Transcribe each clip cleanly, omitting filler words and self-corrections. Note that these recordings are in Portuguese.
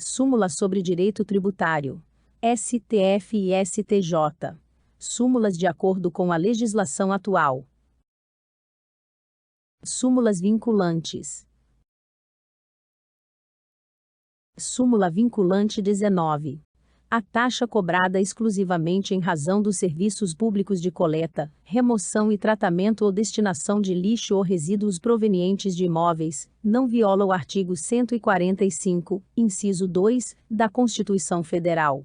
Súmula sobre Direito Tributário. STF e STJ. Súmulas de acordo com a legislação atual. Súmulas vinculantes. Súmula vinculante 19. A taxa cobrada exclusivamente em razão dos serviços públicos de coleta, remoção e tratamento ou destinação de lixo ou resíduos provenientes de imóveis, não viola o artigo 145, inciso 2, da Constituição Federal.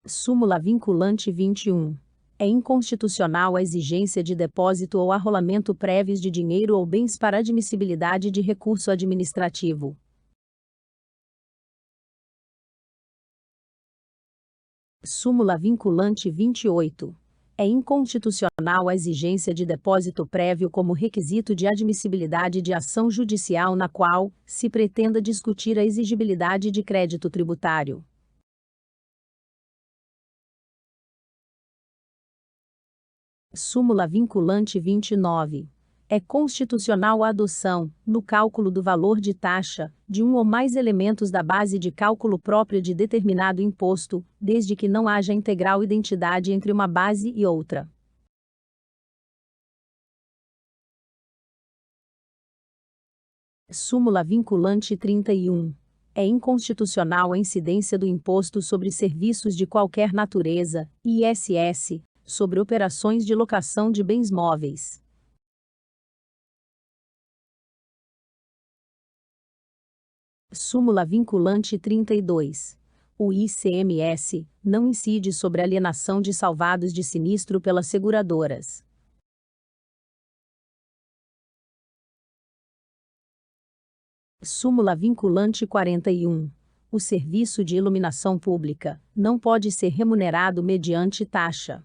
Súmula vinculante 21. É inconstitucional a exigência de depósito ou arrolamento prévios de dinheiro ou bens para admissibilidade de recurso administrativo. Súmula vinculante 28. É inconstitucional a exigência de depósito prévio como requisito de admissibilidade de ação judicial na qual se pretenda discutir a exigibilidade de crédito tributário. Súmula vinculante 29. É constitucional a adoção, no cálculo do valor de taxa, de um ou mais elementos da base de cálculo própria de determinado imposto, desde que não haja integral identidade entre uma base e outra. Súmula vinculante 31. É inconstitucional a incidência do Imposto sobre Serviços de Qualquer Natureza, ISS, sobre operações de locação de bens móveis. Súmula vinculante 32. O ICMS não incide sobre alienação de salvados de sinistro pelas seguradoras. Súmula vinculante 41. O serviço de iluminação pública não pode ser remunerado mediante taxa.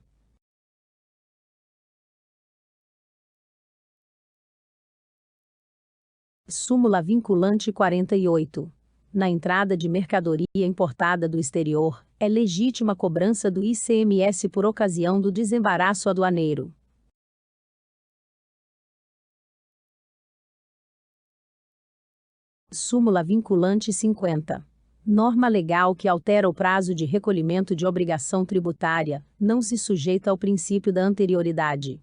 Súmula vinculante 48. Na entrada de mercadoria importada do exterior, é legítima a cobrança do ICMS por ocasião do desembaraço aduaneiro. Súmula vinculante 50. Norma legal que altera o prazo de recolhimento de obrigação tributária, não se sujeita ao princípio da anterioridade.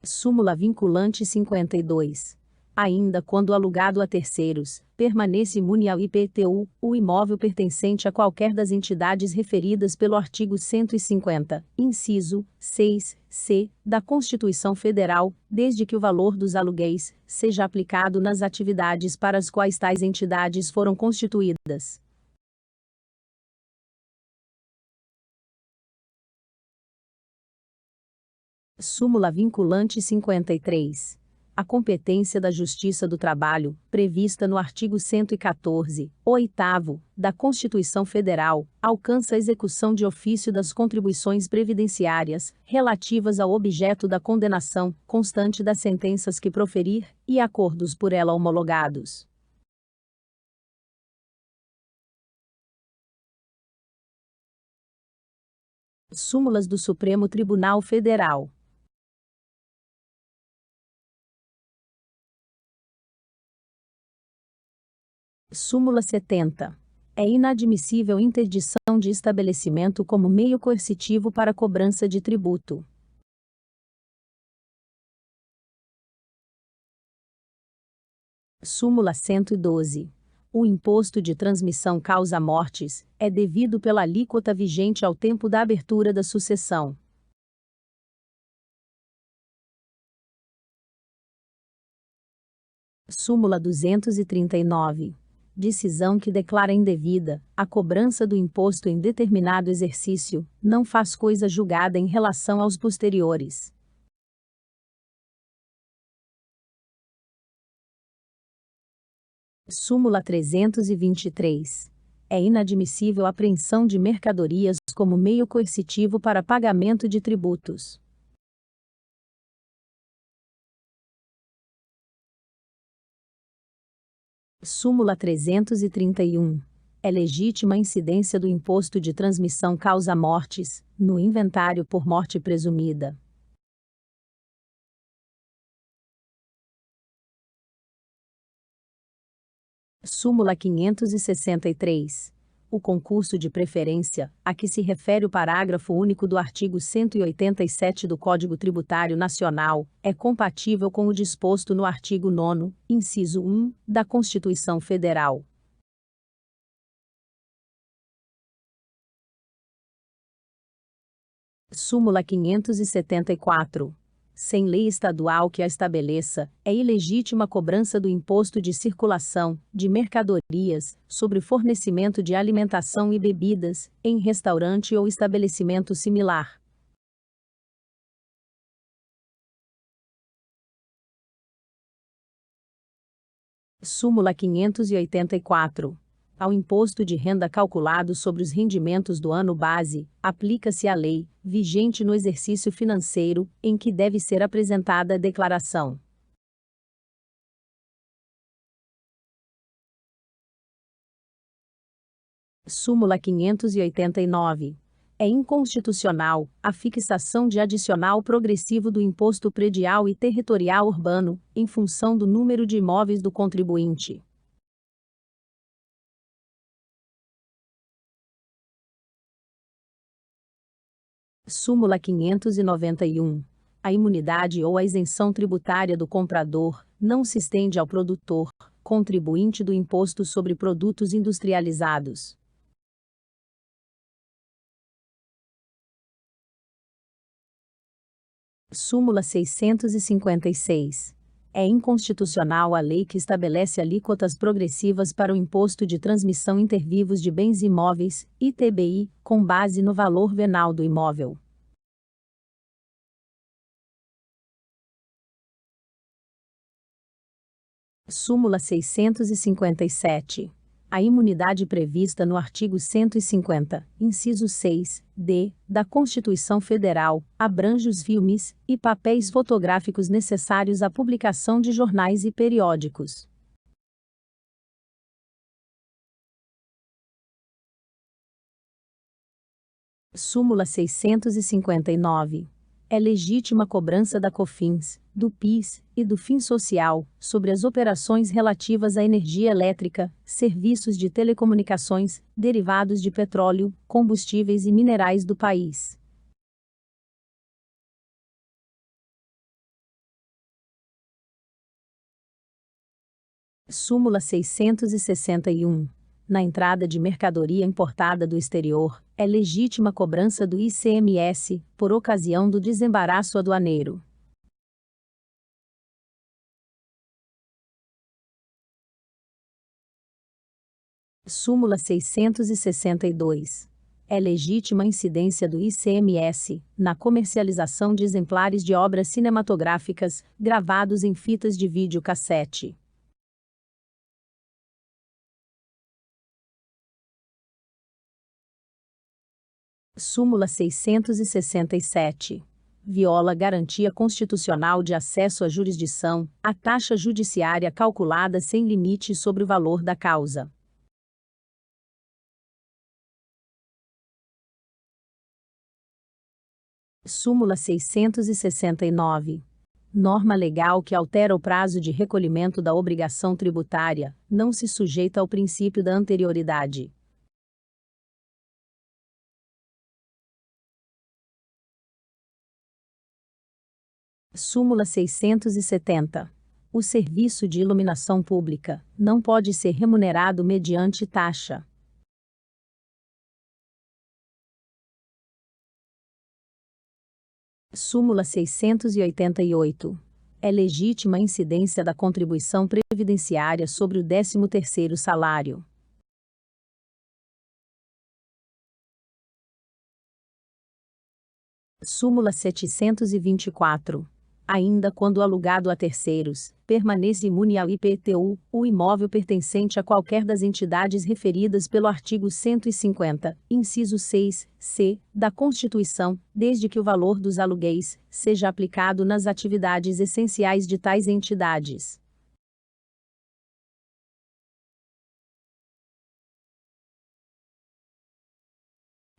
Súmula vinculante 52. Ainda quando alugado a terceiros, permanece imune ao IPTU, o imóvel pertencente a qualquer das entidades referidas pelo artigo 150, inciso 6-C, da Constituição Federal, desde que o valor dos aluguéis seja aplicado nas atividades para as quais tais entidades foram constituídas. Súmula vinculante 53. A competência da Justiça do Trabalho, prevista no artigo 114, 8º, da Constituição Federal, alcança a execução de ofício das contribuições previdenciárias, relativas ao objeto da condenação, constante das sentenças que proferir, e acordos por ela homologados. Súmulas do Supremo Tribunal Federal. Súmula 70. É inadmissível interdição de estabelecimento como meio coercitivo para cobrança de tributo. Súmula 112. O imposto de transmissão causa-mortes é devido pela alíquota vigente ao tempo da abertura da sucessão. Súmula 239. Decisão que declara indevida a cobrança do imposto em determinado exercício, não faz coisa julgada em relação aos posteriores. Súmula 323. É inadmissível a apreensão de mercadorias como meio coercitivo para pagamento de tributos. Súmula 331. É legítima a incidência do imposto de transmissão causa-mortes, no inventário por morte presumida. Súmula 563. O concurso de preferência, a que se refere o parágrafo único do artigo 187 do Código Tributário Nacional, é compatível com o disposto no artigo 9º, inciso 1, da Constituição Federal. Súmula 574. Sem lei estadual que a estabeleça, é ilegítima a cobrança do imposto de circulação, de mercadorias, sobre fornecimento de alimentação e bebidas, em restaurante ou estabelecimento similar. Súmula 584. Ao imposto de renda calculado sobre os rendimentos do ano base, aplica-se a lei, vigente no exercício financeiro, em que deve ser apresentada a declaração. Súmula 589. É inconstitucional a fixação de adicional progressivo do imposto predial e territorial urbano, em função do número de imóveis do contribuinte. Súmula 591. A imunidade ou a isenção tributária do comprador não se estende ao produtor, contribuinte do Imposto sobre Produtos Industrializados. Súmula 656. É inconstitucional a lei que estabelece alíquotas progressivas para o Imposto de Transmissão Intervivos de Bens Imóveis, ITBI, com base no valor venal do imóvel. Súmula 657. A imunidade prevista no artigo 150, inciso 6, d, da Constituição Federal, abrange os filmes e papéis fotográficos necessários à publicação de jornais e periódicos. Súmula 659. É legítima a cobrança da COFINS, do PIS e do FIN Social, sobre as operações relativas à energia elétrica, serviços de telecomunicações, derivados de petróleo, combustíveis e minerais do país. Súmula 661. Na entrada de mercadoria importada do exterior, é legítima a cobrança do ICMS, por ocasião do desembaraço aduaneiro. Súmula 662. É legítima a incidência do ICMS na comercialização de exemplares de obras cinematográficas, gravados em fitas de videocassete. Súmula 667. Viola garantia constitucional de acesso à jurisdição, a taxa judiciária calculada sem limite sobre o valor da causa. Súmula 669. Norma legal que altera o prazo de recolhimento da obrigação tributária, não se sujeita ao princípio da anterioridade. Súmula 670. O serviço de iluminação pública não pode ser remunerado mediante taxa. Súmula 688. É legítima a incidência da contribuição previdenciária sobre o 13º salário. Súmula 724. Ainda quando alugado a terceiros, permanece imune ao IPTU, o imóvel pertencente a qualquer das entidades referidas pelo artigo 150, inciso 6, c, da Constituição, desde que o valor dos aluguéis seja aplicado nas atividades essenciais de tais entidades.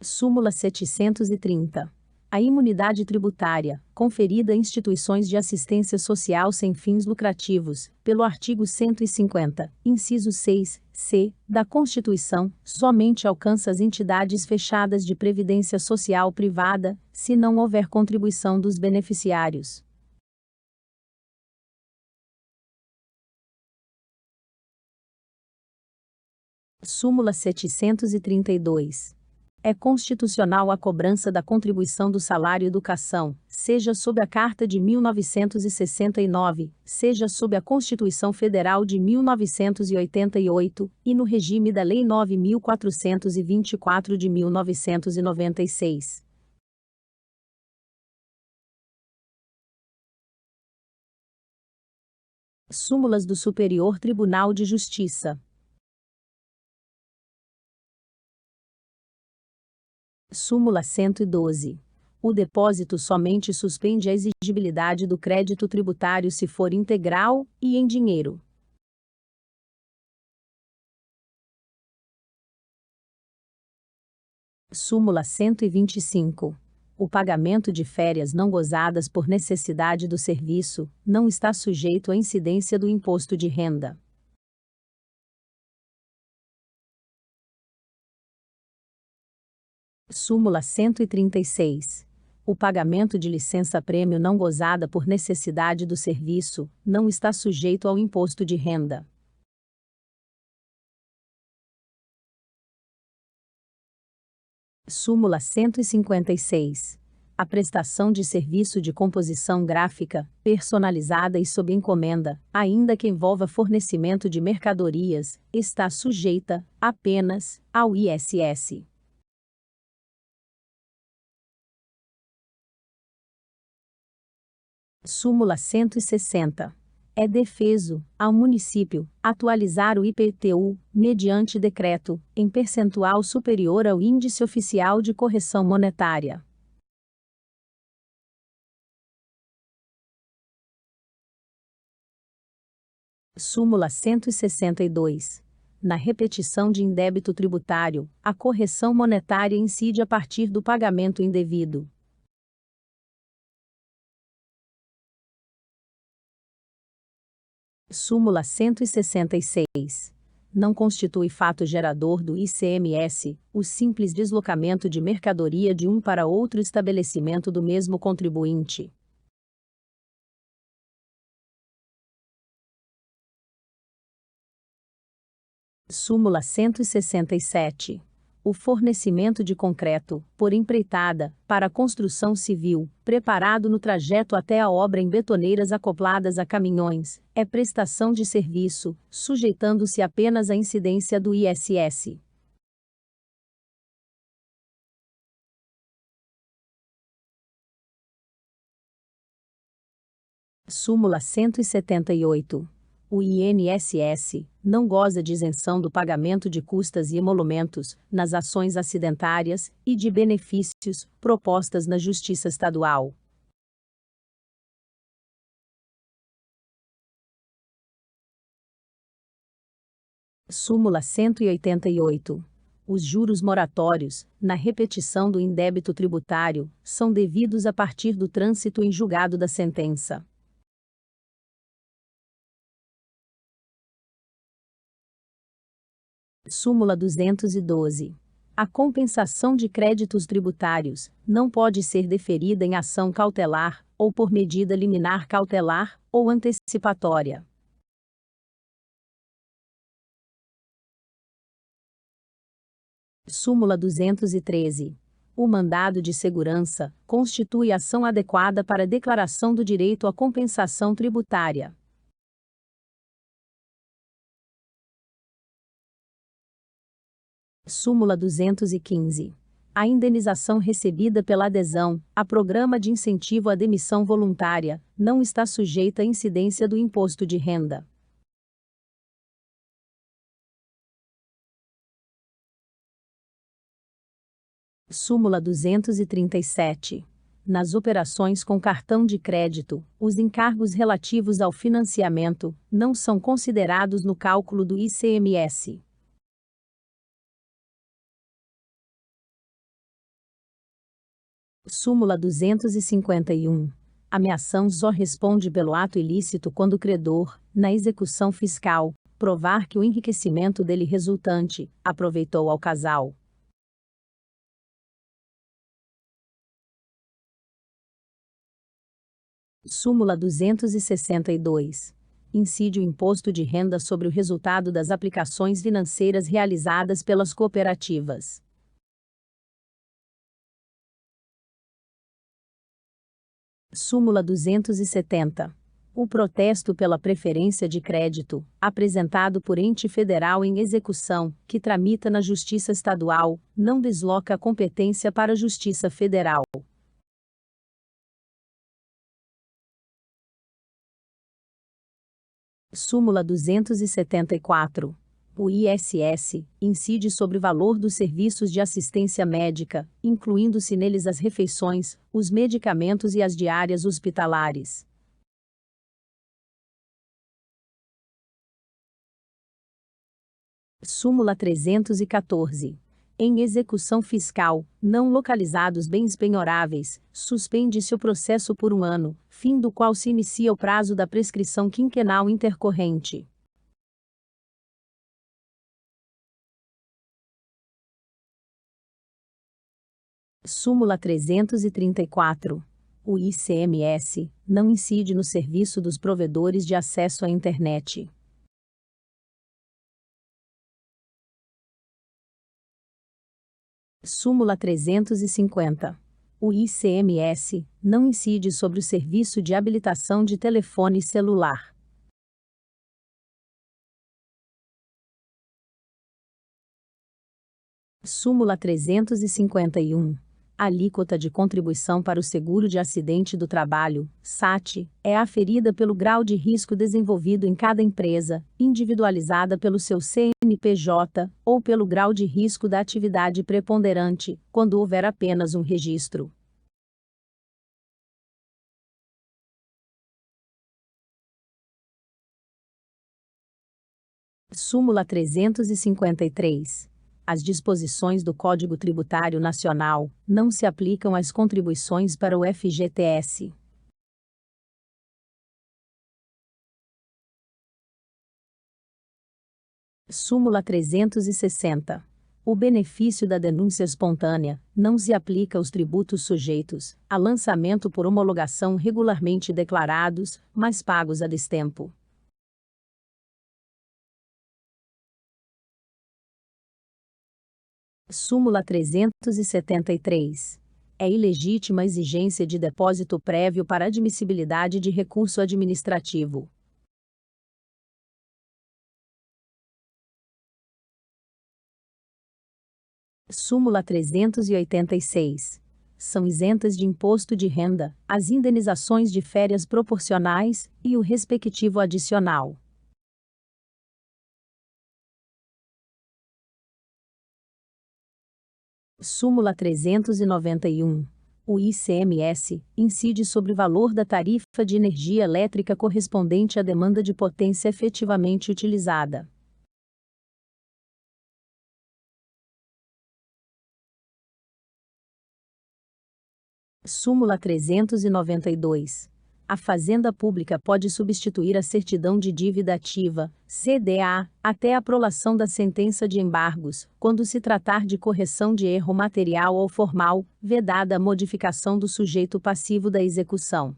Súmula 730. A imunidade tributária, conferida a instituições de assistência social sem fins lucrativos, pelo artigo 150, inciso 6, c, da Constituição, somente alcança as entidades fechadas de previdência social privada, se não houver contribuição dos beneficiários. Súmula 732. É constitucional a cobrança da contribuição do salário educação, seja sob a Carta de 1969, seja sob a Constituição Federal de 1988, e no regime da Lei 9.424 de 1996. Súmulas do Superior Tribunal de Justiça. Súmula 112. O depósito somente suspende a exigibilidade do crédito tributário se for integral e em dinheiro. Súmula 125. O pagamento de férias não gozadas por necessidade do serviço não está sujeito à incidência do imposto de renda. Súmula 136. O pagamento de licença-prêmio não gozada por necessidade do serviço não está sujeito ao imposto de renda. Súmula 156. A prestação de serviço de composição gráfica, personalizada e sob encomenda, ainda que envolva fornecimento de mercadorias, está sujeita, apenas, ao ISS. Súmula 160. É defeso, ao município, atualizar o IPTU, mediante decreto, em percentual superior ao índice oficial de correção monetária. Súmula 162. Na repetição de indébito tributário, a correção monetária incide a partir do pagamento indevido. Súmula 166. Não constitui fato gerador do ICMS o simples deslocamento de mercadoria de um para outro estabelecimento do mesmo contribuinte. Súmula 167. O fornecimento de concreto, por empreitada, para construção civil, preparado no trajeto até a obra em betoneiras acopladas a caminhões, é prestação de serviço, sujeitando-se apenas à incidência do ISS. Súmula 178. O INSS não goza de isenção do pagamento de custas e emolumentos nas ações acidentárias e de benefícios propostas na Justiça Estadual. Súmula 188. Os juros moratórios, na repetição do indébito tributário, são devidos a partir do trânsito em julgado da sentença. Súmula 212. A compensação de créditos tributários não pode ser deferida em ação cautelar, ou por medida liminar cautelar, ou antecipatória. Súmula 213. O mandado de segurança constitui ação adequada para declaração do direito à compensação tributária. Súmula 215. A indenização recebida pela adesão a programa de incentivo à demissão voluntária não está sujeita à incidência do imposto de renda. Súmula 237. Nas operações com cartão de crédito, os encargos relativos ao financiamento não são considerados no cálculo do ICMS. Súmula 251. A ameação só responde pelo ato ilícito quando o credor, na execução fiscal, provar que o enriquecimento dele resultante aproveitou ao casal. Súmula 262. Incide o imposto de renda sobre o resultado das aplicações financeiras realizadas pelas cooperativas. Súmula 270. O protesto pela preferência de crédito, apresentado por ente federal em execução, que tramita na Justiça Estadual, não desloca a competência para a Justiça Federal. Súmula 274. O ISS incide sobre o valor dos serviços de assistência médica, incluindo-se neles as refeições, os medicamentos e as diárias hospitalares. Súmula 314. Em execução fiscal, não localizados bens penhoráveis, suspende-se o processo por 1 ano, fim do qual se inicia o prazo da prescrição quinquenal intercorrente. Súmula 334. O ICMS não incide no serviço dos provedores de acesso à internet. Súmula 350. O ICMS não incide sobre o serviço de habilitação de telefone celular. Súmula 351. A alíquota de contribuição para o seguro de acidente do trabalho, SAT, é aferida pelo grau de risco desenvolvido em cada empresa, individualizada pelo seu CNPJ, ou pelo grau de risco da atividade preponderante, quando houver apenas um registro. Súmula 353. As disposições do Código Tributário Nacional não se aplicam às contribuições para o FGTS. Súmula 360. O benefício da denúncia espontânea não se aplica aos tributos sujeitos a lançamento por homologação regularmente declarados, mas pagos a destempo. Súmula 373. É ilegítima a exigência de depósito prévio para admissibilidade de recurso administrativo. Súmula 386. São isentas de imposto de renda as indenizações de férias proporcionais e o respectivo adicional. Súmula 391. O ICMS incide sobre o valor da tarifa de energia elétrica correspondente à demanda de potência efetivamente utilizada. Súmula 392. A Fazenda Pública pode substituir a certidão de dívida ativa, CDA, até a aprovação da sentença de embargos, quando se tratar de correção de erro material ou formal, vedada a modificação do sujeito passivo da execução.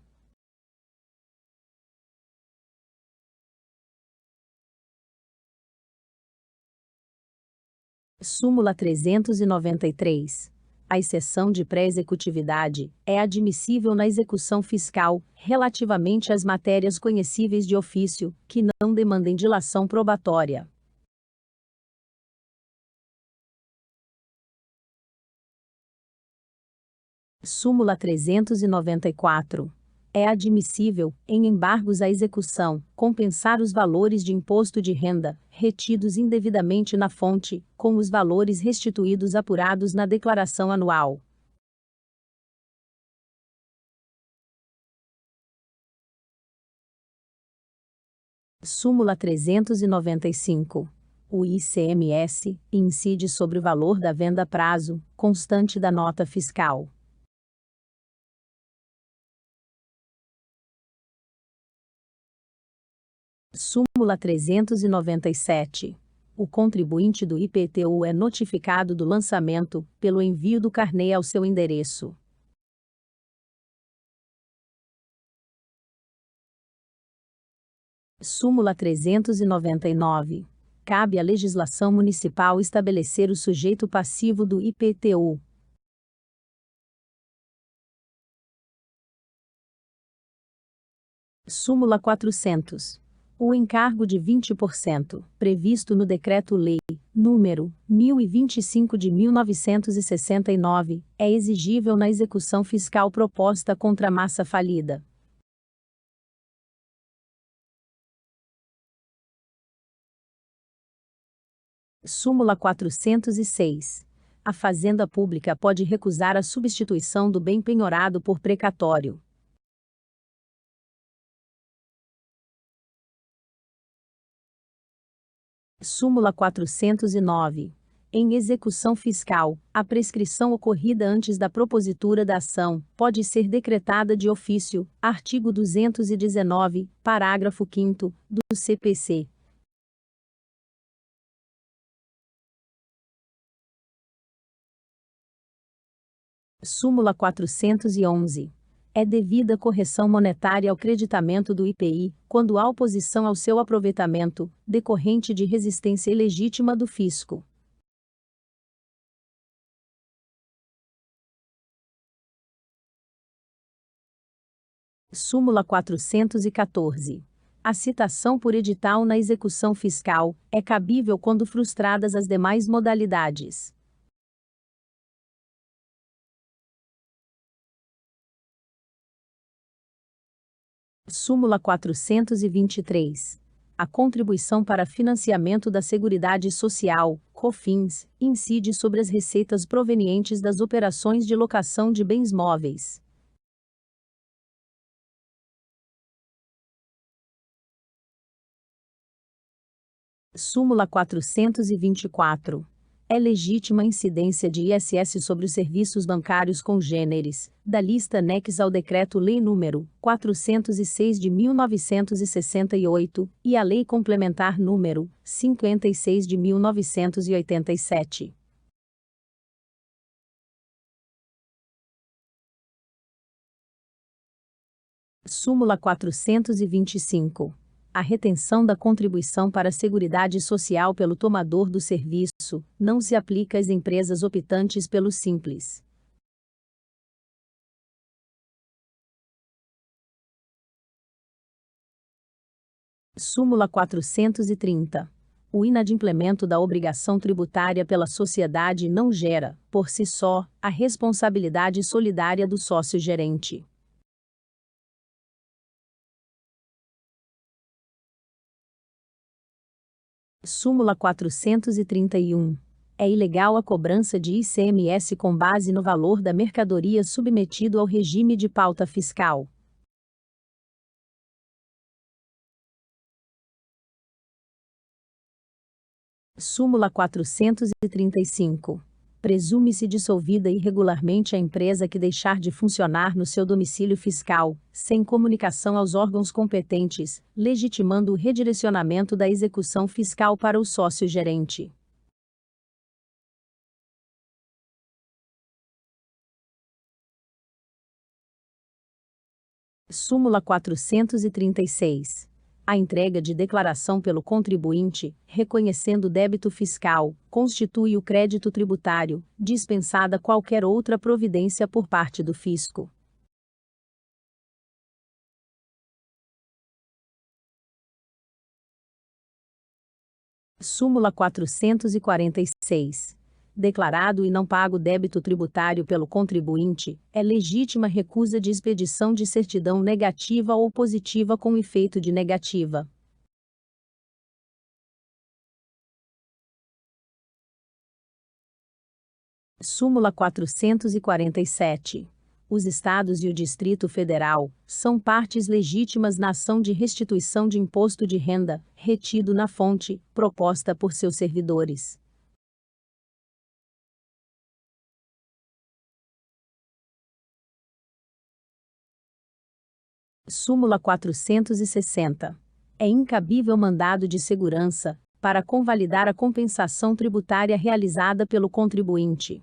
Súmula 393. A exceção de pré-executividade é admissível na execução fiscal, relativamente às matérias conhecíveis de ofício, que não demandem dilação probatória. Súmula 394. É admissível, em embargos à execução, compensar os valores de imposto de renda, retidos indevidamente na fonte, com os valores restituídos apurados na declaração anual. Súmula 395. O ICMS incide sobre o valor da venda a prazo, constante da nota fiscal. Súmula 397. O contribuinte do IPTU é notificado do lançamento, pelo envio do carnê ao seu endereço. Súmula 399. Cabe à legislação municipal estabelecer o sujeito passivo do IPTU. Súmula 400. O encargo de 20%, previsto no Decreto-Lei nº 1025 de 1969, é exigível na execução fiscal proposta contra a massa falida. Súmula 406. A Fazenda Pública pode recusar a substituição do bem penhorado por precatório. Súmula 409. Em execução fiscal, a prescrição ocorrida antes da propositura da ação pode ser decretada de ofício. Artigo 219, parágrafo 5º, do CPC. Súmula 411. É devida correção monetária ao creditamento do IPI, quando há oposição ao seu aproveitamento, decorrente de resistência ilegítima do fisco. Súmula 414. A citação por edital na execução fiscal é cabível quando frustradas as demais modalidades. Súmula 423. A contribuição para financiamento da Seguridade Social, COFINS, incide sobre as receitas provenientes das operações de locação de bens móveis. Súmula 424. É legítima a incidência de ISS sobre os serviços bancários congêneres, da lista anexa ao Decreto-Lei nº 406 de 1968, e à Lei Complementar nº 56 de 1987. Súmula 425. A retenção da contribuição para a Seguridade Social pelo tomador do serviço não se aplica às empresas optantes pelo Simples. Súmula 430. O inadimplemento da obrigação tributária pela sociedade não gera, por si só, a responsabilidade solidária do sócio-gerente. Súmula 431. É ilegal a cobrança de ICMS com base no valor da mercadoria submetido ao regime de pauta fiscal. Súmula 435. Presume-se dissolvida irregularmente a empresa que deixar de funcionar no seu domicílio fiscal, sem comunicação aos órgãos competentes, legitimando o redirecionamento da execução fiscal para o sócio-gerente. Súmula 436. A entrega de declaração pelo contribuinte, reconhecendo o débito fiscal, constitui o crédito tributário, dispensada qualquer outra providência por parte do fisco. Súmula 446. Declarado e não pago débito tributário pelo contribuinte, é legítima recusa de expedição de certidão negativa ou positiva com efeito de negativa. Súmula 447. Os Estados e o Distrito Federal são partes legítimas na ação de restituição de imposto de renda, retido na fonte, proposta por seus servidores. Súmula 460. é incabível mandado de segurança, para convalidar a compensação tributária realizada pelo contribuinte.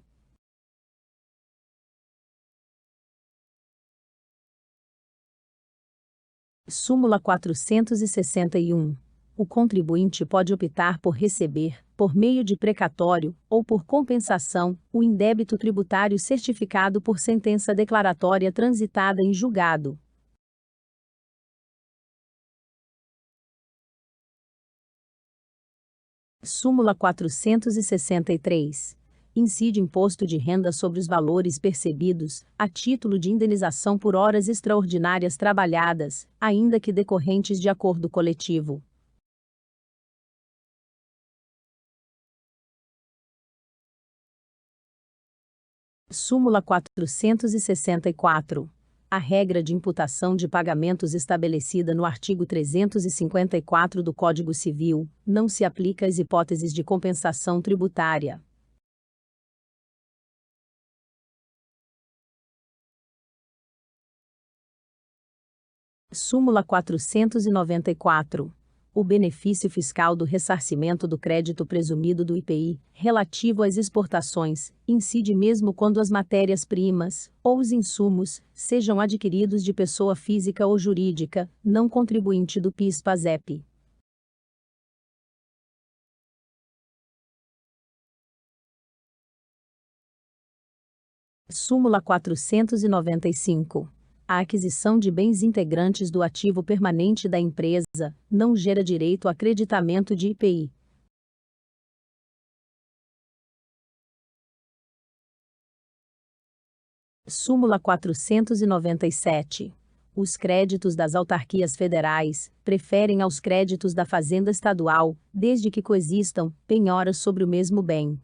Súmula 461. O contribuinte pode optar por receber, por meio de precatório, ou por compensação, o indébito tributário certificado por sentença declaratória transitada em julgado. Súmula 463. Incide imposto de renda sobre os valores percebidos, a título de indenização por horas extraordinárias trabalhadas, ainda que decorrentes de acordo coletivo. Súmula 464. A regra de imputação de pagamentos estabelecida no artigo 354 do Código Civil não se aplica às hipóteses de compensação tributária. Súmula 494. O benefício fiscal do ressarcimento do crédito presumido do IPI, relativo às exportações, incide mesmo quando as matérias-primas, ou os insumos, sejam adquiridos de pessoa física ou jurídica, não contribuinte do PIS/PASEP. Súmula 495. A aquisição de bens integrantes do ativo permanente da empresa não gera direito a creditamento de IPI. Súmula 497. Os créditos das autarquias federais preferem aos créditos da Fazenda Estadual, desde que coexistam penhoras sobre o mesmo bem.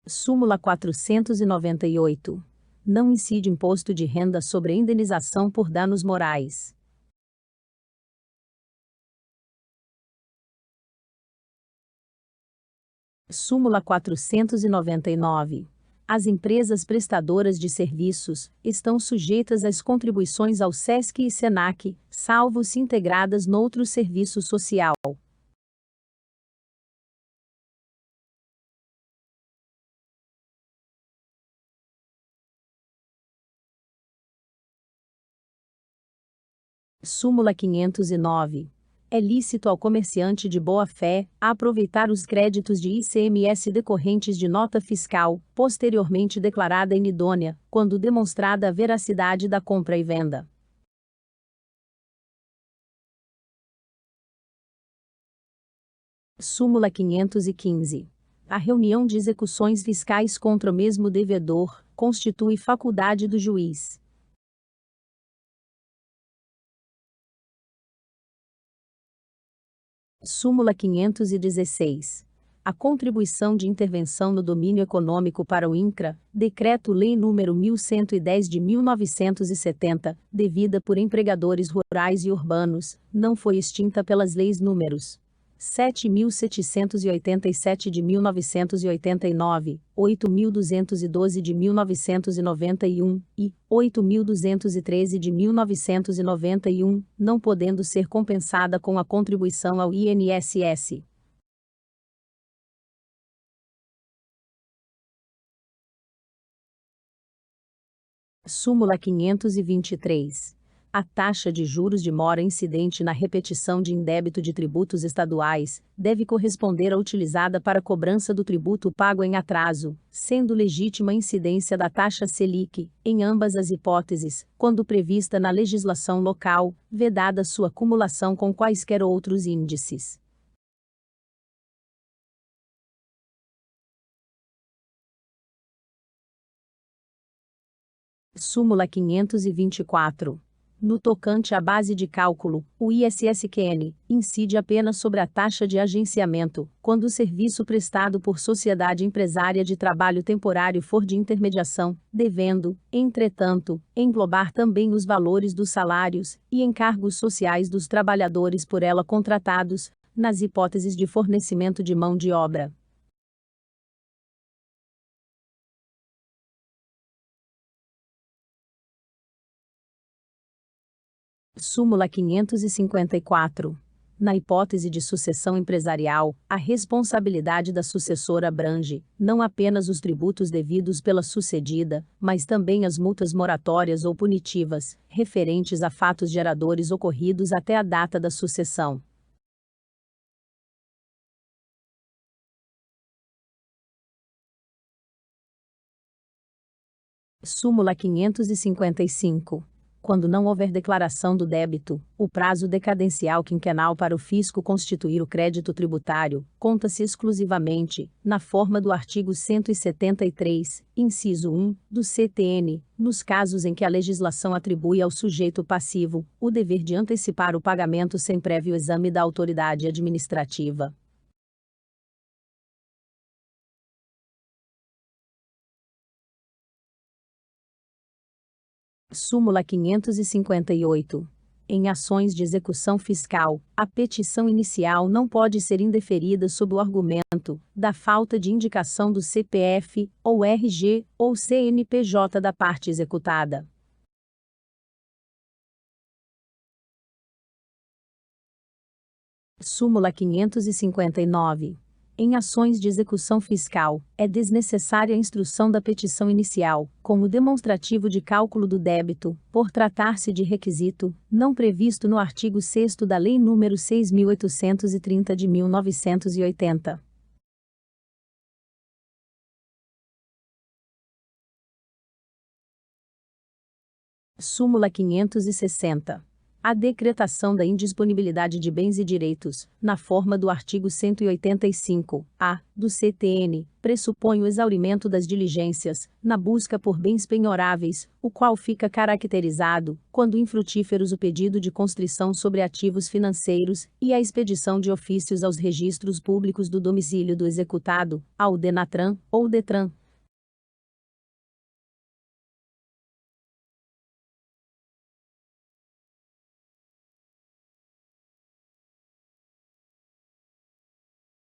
Súmula 498. Não incide imposto de renda sobre a indenização por danos morais. Súmula 499. As empresas prestadoras de serviços estão sujeitas às contribuições ao SESC e SENAC, salvo se integradas noutro serviço social. Súmula 509. É lícito ao comerciante de boa-fé aproveitar os créditos de ICMS decorrentes de nota fiscal, posteriormente declarada inidônea, quando demonstrada a veracidade da compra e venda. Súmula 515. A reunião de execuções fiscais contra o mesmo devedor constitui faculdade do juiz. Súmula 516. A contribuição de intervenção no domínio econômico para o INCRA, Decreto-Lei nº 1110 de 1970, devida por empregadores rurais e urbanos, não foi extinta pelas leis números 7.787 de 1989, 8.212 de 1991 e 8.213 de 1991, não podendo ser compensada com a contribuição ao INSS. Súmula 523. A taxa de juros de mora incidente na repetição de indébito de tributos estaduais deve corresponder à utilizada para cobrança do tributo pago em atraso, sendo legítima a incidência da taxa Selic, em ambas as hipóteses, quando prevista na legislação local, vedada sua acumulação com quaisquer outros índices. Súmula 524. No tocante à base de cálculo, o ISSQN incide apenas sobre a taxa de agenciamento, quando o serviço prestado por sociedade empresária de trabalho temporário for de intermediação, devendo, entretanto, englobar também os valores dos salários e encargos sociais dos trabalhadores por ela contratados, nas hipóteses de fornecimento de mão de obra. Súmula 554. Na hipótese de sucessão empresarial, a responsabilidade da sucessora abrange, não apenas os tributos devidos pela sucedida, mas também as multas moratórias ou punitivas, referentes a fatos geradores ocorridos até a data da sucessão. Súmula 555. Quando não houver declaração do débito, o prazo decadencial quinquenal para o fisco constituir o crédito tributário, conta-se exclusivamente, na forma do artigo 173, inciso 1, do CTN, nos casos em que a legislação atribui ao sujeito passivo o dever de antecipar o pagamento sem prévio exame da autoridade administrativa. Súmula 558. Em ações de execução fiscal, a petição inicial não pode ser indeferida sob o argumento da falta de indicação do CPF, ou RG, ou CNPJ da parte executada. Súmula 559. Em ações de execução fiscal, é desnecessária a instrução da petição inicial, com o demonstrativo de cálculo do débito, por tratar-se de requisito, não previsto no artigo 6º da Lei nº 6.830 de 1980. Súmula 560. A decretação da indisponibilidade de bens e direitos, na forma do artigo 185-A, do CTN, pressupõe o exaurimento das diligências, na busca por bens penhoráveis, o qual fica caracterizado, quando infrutíferos o pedido de constrição sobre ativos financeiros, e a expedição de ofícios aos registros públicos do domicílio do executado, ao DENATRAN, ou DETRAN.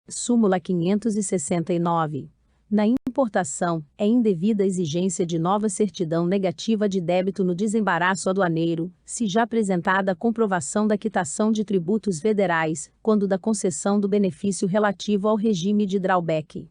Súmula 569. Na importação, é indevida a exigência de nova certidão negativa de débito no desembaraço aduaneiro, se já apresentada a comprovação da quitação de tributos federais, quando da concessão do benefício relativo ao regime de drawback.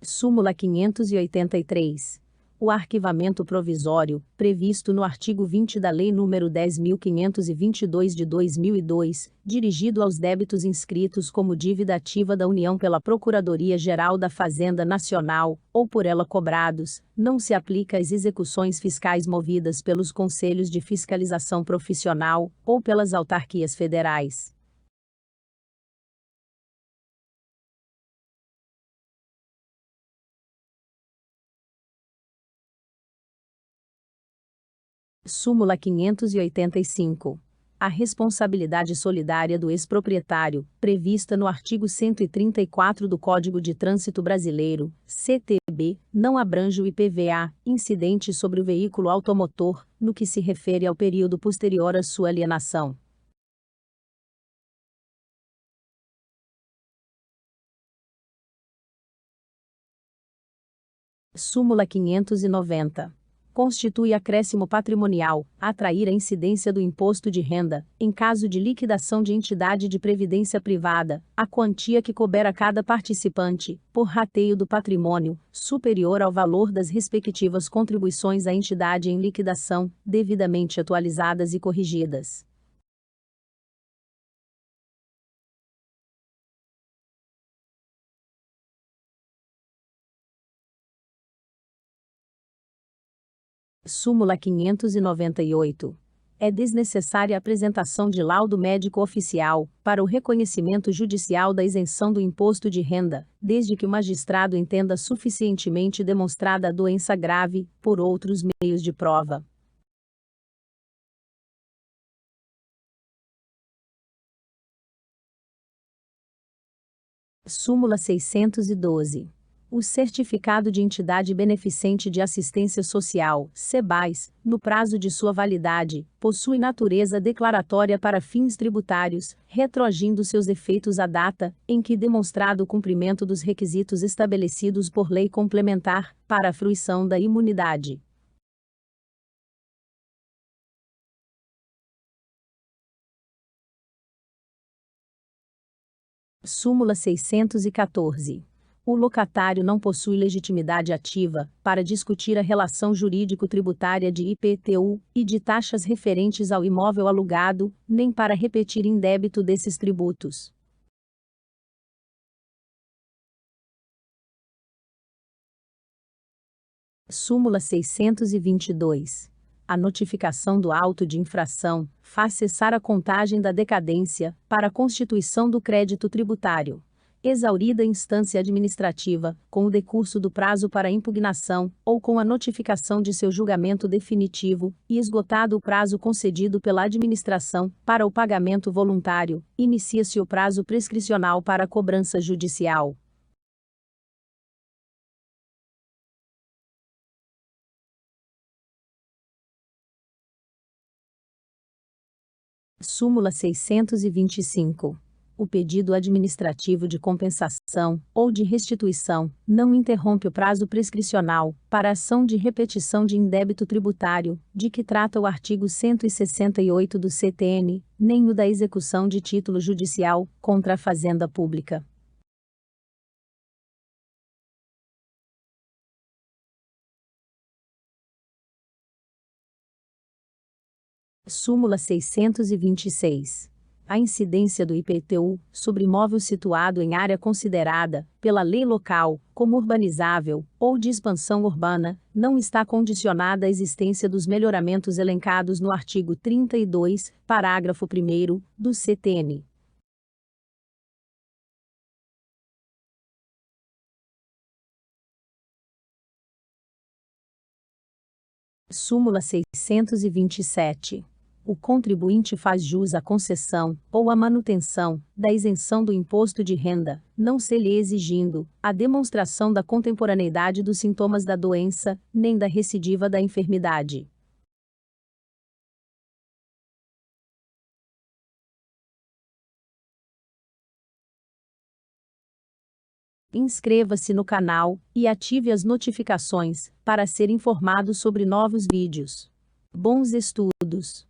Súmula 583. O arquivamento provisório, previsto no artigo 20 da Lei nº 10.522 de 2002, dirigido aos débitos inscritos como dívida ativa da União pela Procuradoria-Geral da Fazenda Nacional, ou por ela cobrados, não se aplica às execuções fiscais movidas pelos Conselhos de Fiscalização Profissional, ou pelas autarquias federais. Súmula 585. A responsabilidade solidária do exproprietário, prevista no artigo 134 do Código de Trânsito Brasileiro, CTB, não abrange o IPVA, incidente sobre o veículo automotor, no que se refere ao período posterior à sua alienação. Súmula 590. Constitui acréscimo patrimonial, atrair a incidência do imposto de renda, em caso de liquidação de entidade de previdência privada, a quantia que couber a cada participante, por rateio do patrimônio, superior ao valor das respectivas contribuições à entidade em liquidação, devidamente atualizadas e corrigidas. Súmula 598. É desnecessária a apresentação de laudo médico oficial, para o reconhecimento judicial da isenção do imposto de renda, desde que o magistrado entenda suficientemente demonstrada a doença grave, por outros meios de prova. Súmula 612. O Certificado de Entidade Beneficente de Assistência Social, SEBAS, no prazo de sua validade, possui natureza declaratória para fins tributários, retroagindo seus efeitos à data em que demonstrado o cumprimento dos requisitos estabelecidos por lei complementar para a fruição da imunidade. Súmula 614. O locatário não possui legitimidade ativa para discutir a relação jurídico-tributária de IPTU e de taxas referentes ao imóvel alugado, nem para repetir indébito desses tributos. Súmula 622. A notificação do auto de infração faz cessar a contagem da decadência para a constituição do crédito tributário. Exaurida a instância administrativa, com o decurso do prazo para impugnação, ou com a notificação de seu julgamento definitivo, e esgotado o prazo concedido pela administração para o pagamento voluntário, inicia-se o prazo prescricional para a cobrança judicial. Súmula 625. O pedido administrativo de compensação ou de restituição não interrompe o prazo prescricional para ação de repetição de indébito tributário, de que trata o artigo 168 do CTN, nem o da execução de título judicial contra a Fazenda Pública. Súmula 626. A incidência do IPTU sobre imóvel situado em área considerada, pela lei local, como urbanizável ou de expansão urbana, não está condicionada à existência dos melhoramentos elencados no artigo 32, parágrafo 1º, do CTN. Súmula 627. O contribuinte faz jus à concessão, ou à manutenção, da isenção do imposto de renda, não se lhe exigindo a demonstração da contemporaneidade dos sintomas da doença, nem da recidiva da enfermidade. Inscreva-se no canal e ative as notificações para ser informado sobre novos vídeos. Bons estudos!